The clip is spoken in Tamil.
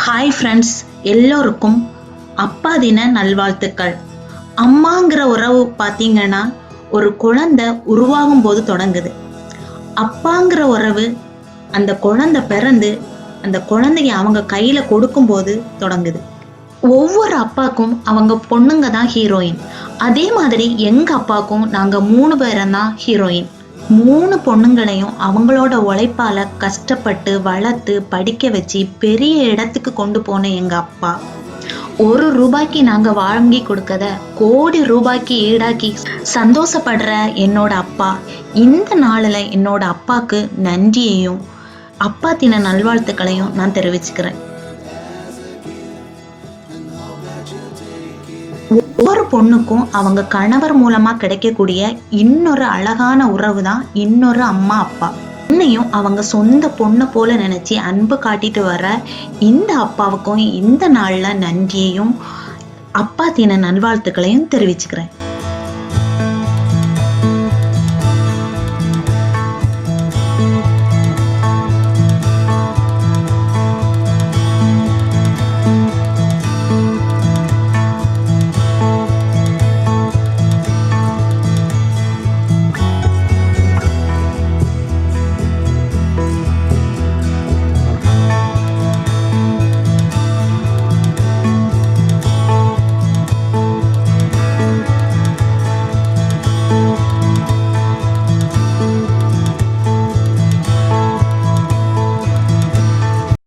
ஹாய் ஃப்ரெண்ட்ஸ், எல்லோருக்கும் அப்பா தின நல்வாழ்த்துக்கள். அம்மாங்கிற உறவு பார்த்தீங்கன்னா ஒரு குழந்தை உருவாகும் போது தொடங்குது. அப்பாங்கிற உறவு அந்த குழந்தை பிறந்து அந்த குழந்தைய அவங்க கையில கொடுக்கும்போது தொடங்குது. ஒவ்வொரு அப்பாக்கும் அவங்க பொண்ணுங்க தான் ஹீரோயின். அதே மாதிரி எங்க அப்பாக்கும் நாங்க 3 பேரும் தான் ஹீரோயின். 3 பொண்ணுங்களையும் அவங்களோட உழைப்பால கஷ்டப்பட்டு வளர்த்து படிக்க வச்சு பெரிய இடத்துக்கு கொண்டு போன எங்க அப்பா, ₹1 நாங்க வாங்கி கொடுக்கத கோடி ரூபாய்க்கு ஈடாக்கி சந்தோஷப்படுற என்னோட அப்பா, இந்த நாளில் என்னோட அப்பாக்கு நன்றியையும் அப்பா தின நல்வாழ்த்துக்களையும் நான் தெரிவிச்சுக்கிறேன். ஒவ்வொரு பொண்ணுக்கும் அவங்க கணவர் மூலமா கிடைக்கக்கூடிய இன்னொரு அழகான உறவு தான் இன்னொரு அம்மா அப்பா. என்னையும் அவங்க சொந்த பொண்ணு போல நினைச்சு அன்பு காட்டிட்டு வர இந்த அப்பாவுக்கும் இந்த நாள்ல நன்றியையும் அப்பா தின நல்வாழ்த்துக்களையும் தெரிவிச்சுக்கிறேன்.